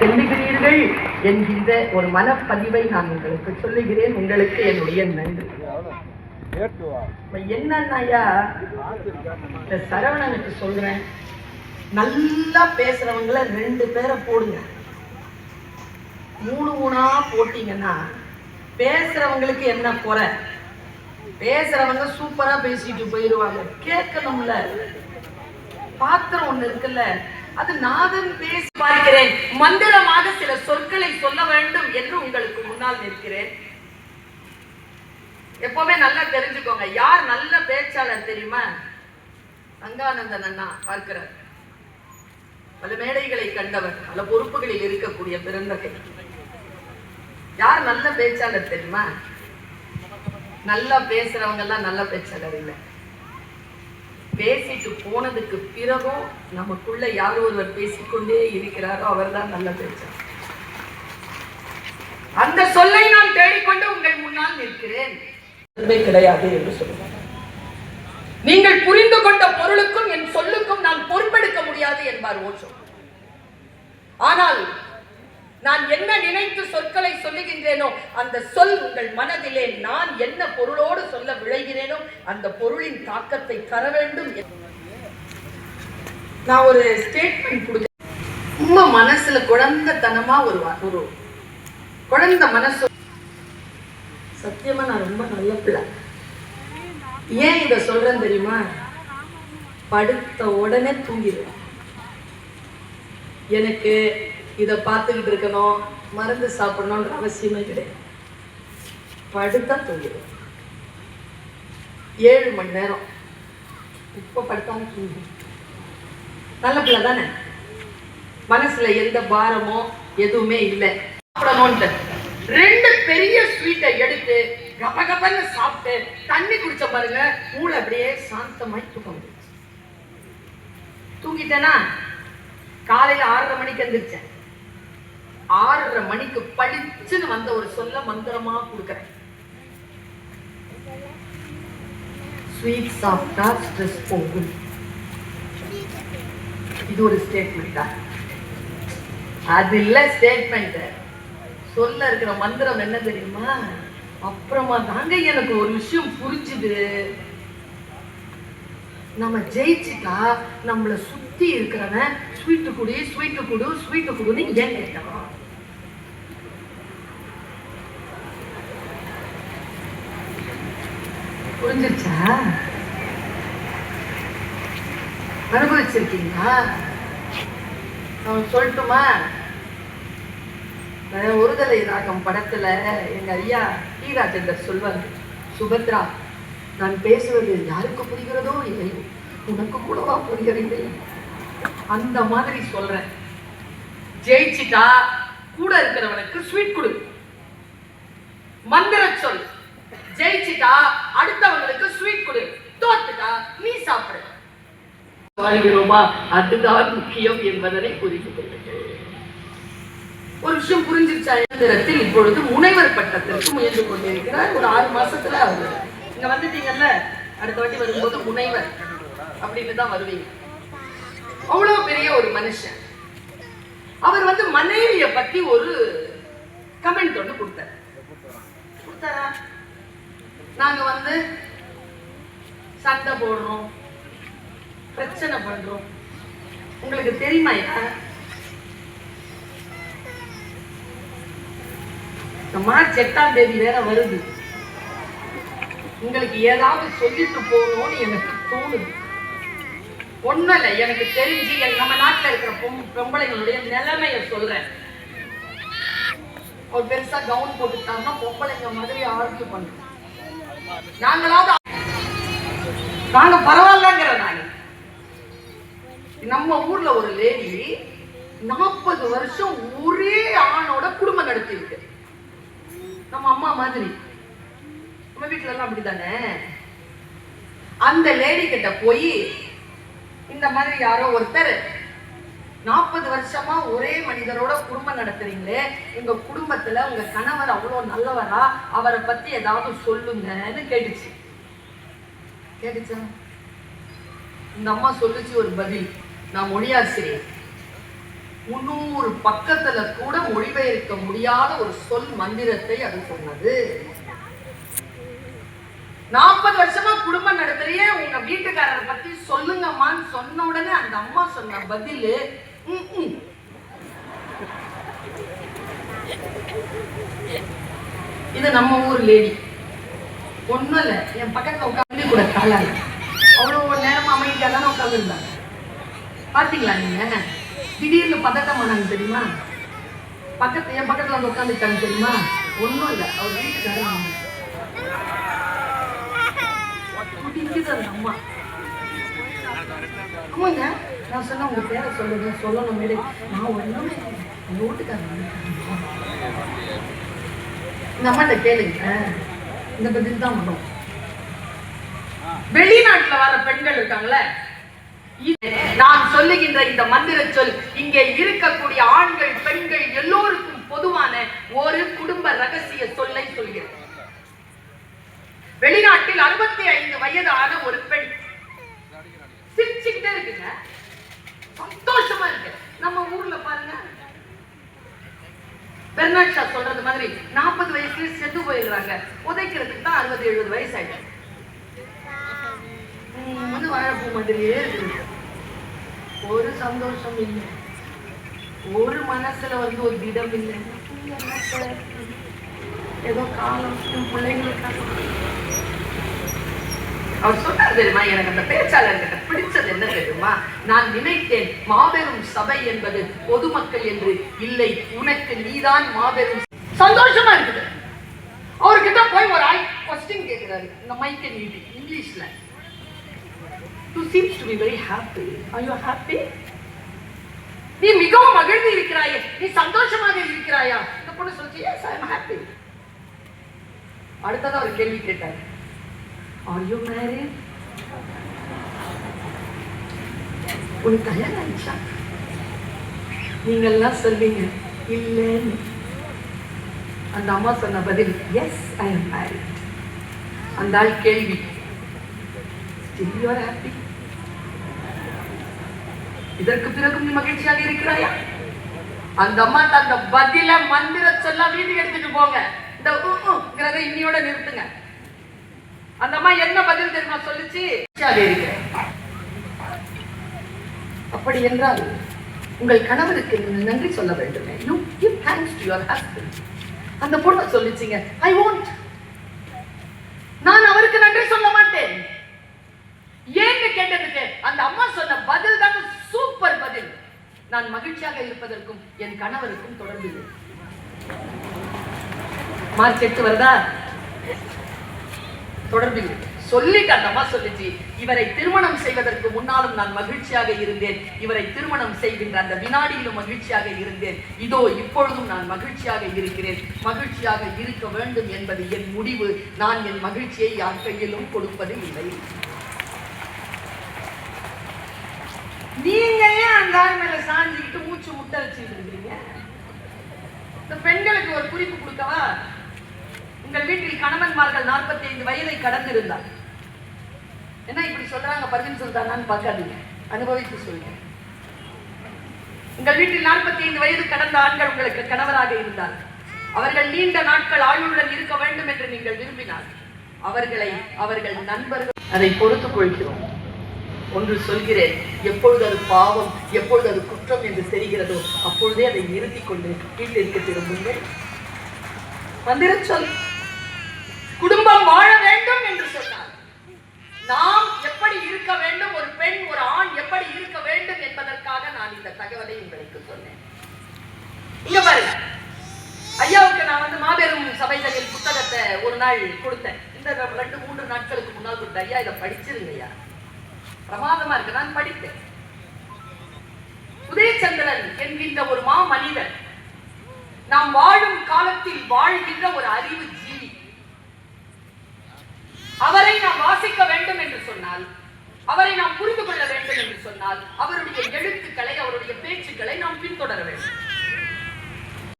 செல்லுகிறீர்கள் என்கின்ற ஒரு மனப்பதிவை நான் உங்களுக்கு சொல்லுகிறேன். உங்களுக்கு என்னுடைய நன்றி. என்னன்னாயா, இந்த சரவணனுக்கு சொல்றேன், நல்லா பேசுறவங்கள 2 பேரை போடுங்க. 3 போட்டீங்கன்னா பேசுறவங்களுக்கு என்ன குறை? பேசுறவங்க சூப்பரா பேசிட்டு போயிருவாங்க. கேட்கணும்ல, பாத்திரம் ஒண்ணு இருக்குல்ல, அது நாதன் பேசி பார்க்கிறேன். மந்திரமாக சில சொற்களை சொல்ல வேண்டும் என்று உங்களுக்கு முன்னால் நிற்கிறேன். எப்பவுமே நல்லா தெரிஞ்சுக்கோங்க, யார் நல்ல பேச்சாளர் தெரியுமா? சங்கானந்தன் அண்ணா பார்க்கிறார். பல மேடைகளை கண்டவர், பல பொறுப்புகளில் இருக்கக்கூடிய பிறந்தகை. யார் நல்ல பேச்சாளர் தெரியுமா? நல்லா பேசுறவங்க எல்லாம் நல்ல பேச்சாளர் இல்லை. பேசிட்டு போனதுக்கு பிறகும் நமக்குள்ள யார் ஒருவர் பேசிக்கொண்டே இருக்கிறாரோ அவர் தான் நல்ல பேச்சாளர். அந்த சொல்லை நான் தேடிக்கொண்டு உங்கள் முன்னால் நிற்கிறேன். கிடையாது என்று சொல்லுவார். நீங்கள் புரிந்து கொண்ட பொருளுக்கும் என் சொல்லுக்கும் நான் பொறுப்பெடுக்க முடியாது என்பார் ஓஷோ. ஆனால் நான் என்ன நினைத்து சொற்களை சொல்லுகின்றேனோ அந்த சொல் உங்கள் மனதிலே நான் என்ன பொருளோடு சொல்ல விளைகிறேனோ அந்த பொருளின் தாக்கத்தை தர வேண்டும். நான் ஒரு ஸ்டேட்மெண்ட் கொடுத்தேன். ரொம்ப மனசுல குழந்தைத்தனமா ஒரு குழந்தை மனசு. சத்தியமா நான் ரொம்ப நல்ல பிள்ளை. ஏன் இத சொல்றேன் தெரியுமா? படுத்த உடனே தூங்கிடுவேன். எனக்கு இத பார்த்துக்கிட்டு இருக்கணும், மருந்து சாப்பிடணும்ன்ற அவசியமே கிடையாது. படுத்தா தூங்கிடுவேன். 7 மணி நேரம் இப்ப படுத்தாலும் தூங்கிடுவேன். நல்ல பிள்ளை தானே? மனசுல எந்த பாரமோ எதுவுமே இல்லை. சாப்பிடணும்ட்டு 2 பெரிய ஸ்வீட்டை எடுத்து கபகபன்னு சாப்பிட்டு தண்ணி குடிச்ச பாருங்க, மூளை அப்படியே சாந்தமாய் தூக்கம். தூங்கிட்டேனா காலையில 6:30 மணிக்கு எந்திரிச்சேன். 6:30 மணிக்கு படிச்சுன்னு வந்த ஒரு சொல்ல மந்திரமா கொடுக்கிறேன். ஸ்வீட் சாப்பிட்டா ஸ்ட்ரெஸ் போகும். இது ஒரு ஸ்டேட்மெண்ட் தான். அது இல்ல ஸ்டேட்மெண்ட். சொல்ல இருக்கிற மந்திரம் என்ன தெரியுமா? அப்புறமா தாங்க எனக்கு ஒரு விஷயம் புரிஞ்சுது. நம்ம ஜெயிச்சுட்டா நம்மள சுத்தி இருக்கிறவன் ஸ்வீட்டு குடி ஸ்வீட்டு குடு ஸ்வீட்டு குடுன்னு ஏன் கேட்டான்? புரிஞ்சிருச்சா? அனுபவிச்சிருக்கீங்களா? அவன் சொல்லட்டுமா? ஒருதலை ராகம் படத்துல எங்க ஐயா டி ராஜேந்தர் சொல்வார், சுபத்ரா, நான் பேசுவது யாருக்கு புரிகிறதோ இல்லையோ உனக்கு கூடவா புரியவில்லை? அந்த மாதிரி சொல்றேன். ஜெயிச்சிட்டா கூட இருக்கிறவனுக்கு ஸ்வீட் கொடு, மந்திர சொல். ஜெயிச்சிட்டா அடுத்தவங்களுக்கு ஸ்வீட் கொடு, தோத்துட்டா நீ சாப்பிடு. வாழ்கிறோமா? அதுதான் முக்கியம் என்பதனை புரிந்து கொள்ளுங்கள். ஒரு விஷயம் புரிஞ்சிருச்சா? இயந்திரத்தில் இப்பொழுது முனைவர் பட்டத்திற்கு முயன்று கொண்டிருக்கிறார். ஒரு 6 மாசத்துல அவரு இங்க வந்துட்டீங்கல்ல, அடுத்த வாட்டி வரும்போது முனைவர் அப்படின்னு தான் வருவீங்க. அவ்வளவு பெரிய ஒரு மனுஷன். அவர் மனைவிய பத்தி ஒரு கமெண்ட் ஒண்ணு கொடுத்தாரா? நாங்க சண்டை போடுறோம், பிரச்சனை பண்றோம். உங்களுக்கு தெரியுமா? மார்ச் 8ஆம் தேதி வேற வருது. உங்களுக்கு ஏதாவது சொல்லிட்டு போகணும்னு எனக்கு தோணுது. ஒண்ணும் இல்லை, எனக்கு தெரிஞ்சு நம்ம நாட்டில் இருக்கிற பொம்பளைங்களுடைய நிலைமைய சொல்றேன். ஒரு பெருசா கவுன் போட்டுட்டாங்கன்னா பொம்பளைங்க மாதிரி ஆர்கியூ பண்றோம். நாங்க பரவாயில்லங்கிற. நம்ம ஊர்ல ஒரு லேடி 40 வருஷம் ஒரே ஆணோட குடும்பம் நடத்தி இருக்கு. நம்ம அம்மா மாதிரி. நம்ம வீட்டுல எல்லாம் அப்படித்தானே. அந்த லேடி கிட்ட போய் இந்த மாதிரி யாரோ ஒருத்தர் 40 வருஷமா ஒரே மனிதரோட குடும்பம் நடத்துறீங்களே, உங்க குடும்பத்துல உங்க கணவர் அவ்வளவு நல்லவரா, அவரை பத்தி ஏதாவது சொல்லுங்கன்னு கேட்டுச்சா? இந்த அம்மா சொல்லுச்சு ஒரு பதில். நான் மொழியாசிரியர். 300 பக்கத்துல கூட மொழிபெயர்க்க முடியாத ஒரு சொல் மந்திரத்தை அது சொன்னது. 40 வருஷமா குடும்பம் நடத்துறியே, உங்க வீட்டுக்காரரை பத்தி சொல்லுங்கம்மான்னு சொன்ன உடனே அந்த அம்மா சொன்ன பதில், இது நம்ம ஊர் லேடி. ஒண்ணும் இல்ல, என் பக்கத்துல உட்காந்து கூட காலால அவ்வளவு நேரம் அமைதியா தானே உட்காந்து இருந்தாங்க. பாத்தீங்களா நீங்க? திடீர்னு பதட்டமானாங்க தெரியுமா? என் பக்கத்துல வந்து உட்காந்துட்டாங்க தெரியுமா? ஒண்ணும் இல்ல, அவர் வீட்டுக்காரங்க அம்மா. ஆமாங்க, நான் சொன்ன உங்க பேரை சொல்லுங்க, சொல்லணும் மேலே. நான் ஒண்ணும் உங்க வீட்டுக்காரங்க இந்த அம்மாட்ட கேளுங்க, இந்த பதில் தான் வரும். வெளிநாட்டுல வர பெண்கள் இருக்காங்களே, நான் சொல்லுகின்ற இந்த மந்திர சொல் இங்கே இருக்கக்கூடிய ஆண்கள் பெண்கள் எல்லோருக்கும் பொதுவான ஒரு குடும்ப ரகசிய சொல்லை சொல்கிறது. வெளிநாட்டில் 65 வயதான ஒரு பெண் சிரிச்சுக்கிட்டே இருக்குங்க, சந்தோஷமா இருக்கு. நம்ம ஊர்ல பாருங்க, பெர்னாட் ஷா சொல்றது மாதிரி 40 வயசுல செத்து போயிடுறாங்க, உதைக்கிறதுக்கு தான் 60-70 வயசு ஆயிடுச்சு. வாழப்பூ மாதிரியே இருக்கு, ஒரு சந்தோஷம் இல்லை, ஒரு மனசுல வந்து ஒரு திடம் இல்லை. ஏதோ காலம் பிள்ளைங்களுக்காக அவர் சொன்னார் தெரியுமா? எனக்கு அந்த பேச்சாளர்கிட்ட பிடிச்சது என்ன தெரியுமா? நான் நினைத்தேன் மாபெரும் சபை என்பது பொதுமக்கள் என்று இல்லை, உனக்கு நீதான் மாபெரும். சந்தோஷமா இருக்குது. அவர்கிட்ட போய் ஒரு கொஸ்டின் கேட்கிறாரு, இந்த மைக்கை நீட்டி இங்கிலீஷ்ல. You seems to be very happy. Are you happy? நீ மிகவும் மகிழ்ந்து இருக்கிறாயே, நீ சந்தோஷமாக இருக்கிறாயா? இந்த பொண்ணு சொல்லுச்சு, yes I am happy. அடுத்ததா ஒரு கேள்வி கேட்டார், are you married? உனக்கு கல்யாணம் ஆயிடுச்சா? நீங்க எல்லாம் சொல்வீங்க இல்லைன்னு. அந்த அம்மா சொன்ன பதில், yes I am married. அந்த ஆள் கேள்வி, still you are happy? இதற்கு பிறகு நீ மகிழ்ச்சியாக இருக்கிறாயா? அந்த அம்மா அந்த பதில மந்திர சொல்ல வீட்டுக்கு எடுத்துட்டு போங்க, இந்த இன்னியோட நிறுத்துங்க. அந்த அம்மா என்ன பதில் தெரியுமா சொல்லுச்சு? அப்படி என்றால் உங்கள் கணவருக்கு நன்றி சொல்ல வேண்டுமே. You give thanks to your husband. அந்த பொண்ணு சொல்லுச்சுங்க, I won't. நான் அவருக்கு நன்றி சொல்ல மாட்டேன். ஏன்னு கேட்டதுக்கு அந்த அம்மா சொன்ன பதில் தான் சூப்பர் பதில். நான் மகிழ்ச்சியாக இருப்பதற்கும் என் கணவருக்கும் தொடர்பு இல்லை. மார்ச் 8 வருதா? தொடர்பு இல்லை சொல்லிட்டு அந்த அம்மா சொல்லிச்சு, இவரை திருமணம் செய்வதற்கு முன்னாலும் நான் மகிழ்ச்சியாக இருந்தேன், இவரை திருமணம் செய்கின்ற அந்த வினாடியிலும் மகிழ்ச்சியாக இருந்தேன், இதோ இப்பொழுதும் நான் மகிழ்ச்சியாக இருக்கிறேன். மகிழ்ச்சியாக இருக்க வேண்டும் என்பது என் முடிவு. நான் என் மகிழ்ச்சியை யார் கையிலும் கொடுப்பது இல்லை. நீங்க ஏன் அந்த ஆள் மேல சாஞ்சிக்கிட்டு மூச்சு முட்டை வச்சுட்டு இருக்கீங்க? இந்த பெண்களுக்கு ஒரு குறிப்பு கொடுக்கவா? உங்கள் வீட்டில் கணவன்மார்கள் 45 வயதை கடந்திருந்தார். என்ன இப்படி சொல்றாங்க, பர்வீன் சுல்தானான்னு பார்க்காதீங்க, அனுபவித்து சொல்லுங்க. உங்கள் வீட்டில் 45 வயது கடந்த ஆண்கள் உங்களுக்கு கணவராக இருந்தார். அவர்கள் நீண்ட நாட்கள் ஆயுளுடன் இருக்க வேண்டும் என்று நீங்கள் விரும்பினார். அவர்களை அவர்கள் நண்பர்கள் அதை பொறுத்துக் கொள்கிறோம். ஒன்று சொல்கிறேன், எப்பொழுது அது பாவம், எப்பொழுது அது குற்றம் என்று தெரிகிறதோ அப்பொழுதே அதை நிறுத்திக் கொண்டு வீட்டிற்கு திரும்புங்கள். மந்திர சொல், குடும்பம் வாழ வேண்டும் என்று சொன்னார். நாம் எப்படி இருக்க வேண்டும், ஒரு பெண் ஒரு ஆண் எப்படி இருக்க வேண்டும் என்பதற்காக நான் இந்த தகவலை உங்களுக்கு சொன்னேன். இங்க பாருங்க, ஐயாவுக்கு நான் வந்து மாபெரும் சபைகளில் புத்தகத்தை ஒரு நாள் கொடுத்தேன். இந்த 2-3 நாட்களுக்கு முன்னால் கொடுத்தேன். ஐயா இதை படிச்சிருங்க ஐயா, பிரமாதமா இருக்கு. நான் படித்தேன். உதயச்சந்திரன் என்கின்ற ஒரு மா மனிதன், நாம் வாழும் காலத்தில் வாழ்கின்ற ஒரு அறிவு ஜீவி. அவரை நாம் வாசிக்க வேண்டும் என்று சொன்னால், அவரை நாம் புரிந்து கொள்ள வேண்டும் என்று சொன்னால், அவருடைய எழுத்துக்களை அவருடைய பேச்சுக்களை நாம் பின்தொடர வேண்டும்.